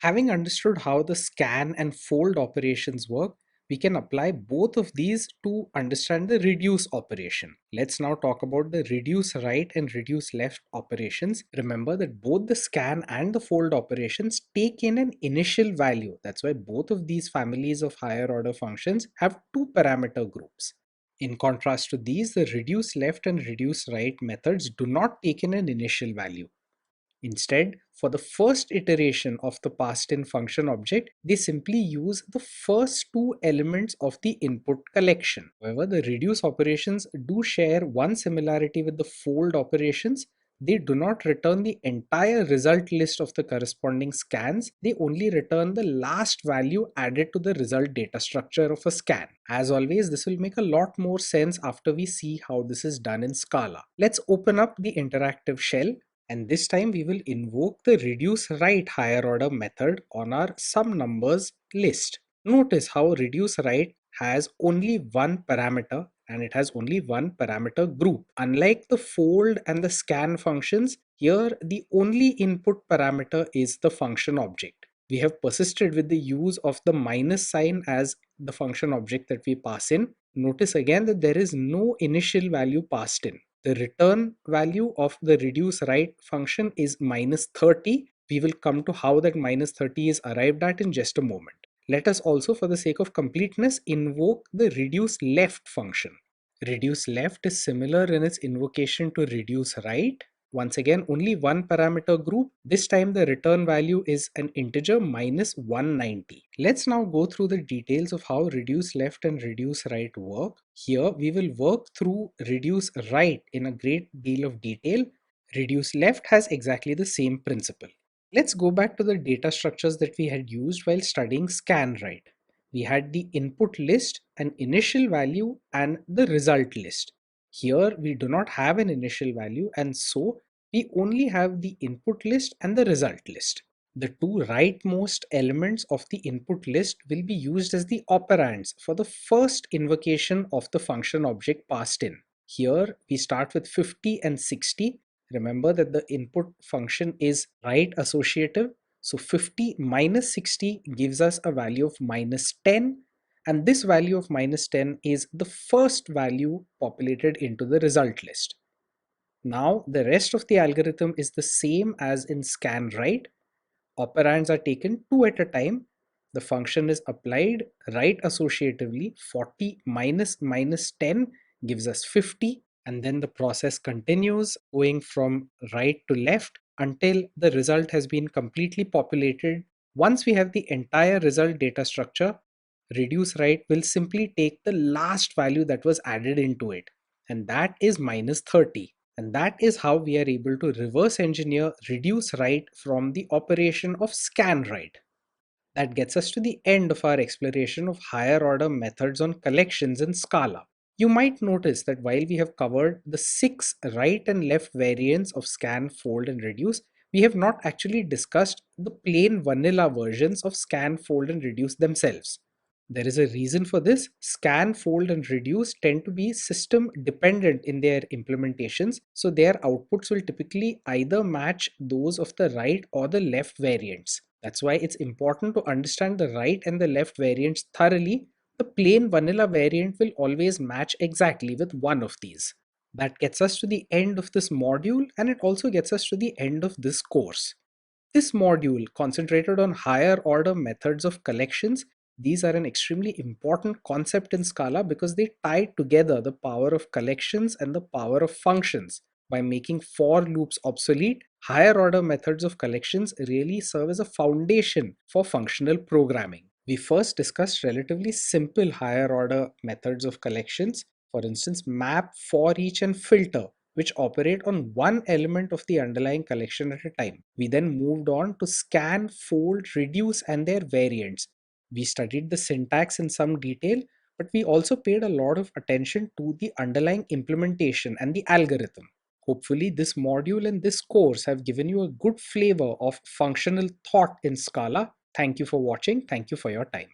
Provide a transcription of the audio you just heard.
Having understood how the scan and fold operations work, we can apply both of these to understand the reduce operation. Let's now talk about the reduce right and reduce left operations. Remember that both the scan and the fold operations take in an initial value. That's why both of these families of higher order functions have two parameter groups. In contrast to these, the reduce left and reduce right methods do not take in an initial value. Instead, for the first iteration of the passed-in function object, they simply use the first two elements of the input collection. However, the reduce operations do share one similarity with the fold operations. They do not return the entire result list of the corresponding scans. They only return the last value added to the result data structure of a scan. As always, this will make a lot more sense after we see how this is done in Scala. Let's open up the interactive shell, and this time we will invoke the reduce right higher order method on our sum numbers list. Notice how reduce right has only one parameter and it has only one parameter group. Unlike the fold and the scan functions, here the only input parameter is the function object. We have persisted with the use of the minus sign as the function object that we pass in. Notice again that there is no initial value passed in. The return value of the reduce right function is minus 30. We will come to how that minus 30 is arrived at in just a moment. Let us also, for the sake of completeness, invoke the reduce left function. Reduce left is similar in its invocation to reduce right. Once again, only one parameter group. This time the return value is an integer minus 190. Let's now go through the details of how reduce left and reduce right work. Here we will work through reduce right in a great deal of detail. Reduce left has exactly the same principle. Let's go back to the data structures that we had used while studying scan right. We had the input list, an initial value, and the result list. Here we do not have an initial value, and so we only have the input list and the result list. The two rightmost elements of the input list will be used as the operands for the first invocation of the function object passed in. Here we start with 50 and 60. Remember that the input function is right associative. So 50 minus 60 gives us a value of minus 10, and this value of minus 10 is the first value populated into the result list. Now the rest of the algorithm is the same as in scan right. Operands are taken two at a time. The function is applied right associatively. 40 minus minus 10 gives us 50, and then the process continues going from right to left until the result has been completely populated. Once we have the entire result data structure, reduce right will simply take the last value that was added into it, and that is minus 30. And that is how we are able to reverse engineer reduce right from the operation of scan right. That gets us to the end of our exploration of higher order methods on collections in Scala. You might notice that while we have covered the 6 right and left variants of scan, fold, and reduce, we have not actually discussed the plain vanilla versions of scan, fold, and reduce themselves. There is a reason for this. Scan, fold, and reduce tend to be system dependent in their implementations, so their outputs will typically either match those of the right or the left variants. That's why it's important to understand the right and the left variants thoroughly. The plain vanilla variant will always match exactly with one of these. That gets us to the end of this module, and it also gets us to the end of this course. This module concentrated on higher order methods of collections. These are an extremely important concept in Scala because they tie together the power of collections and the power of functions. By making for loops obsolete, higher order methods of collections really serve as a foundation for functional programming. We first discussed relatively simple higher order methods of collections, for instance, map, for each, and filter, which operate on one element of the underlying collection at a time. We then moved on to scan, fold, reduce, and their variants. We studied the syntax in some detail, but we also paid a lot of attention to the underlying implementation and the algorithm. Hopefully, this module and this course have given you a good flavor of functional thought in Scala. Thank you for watching. Thank you for your time.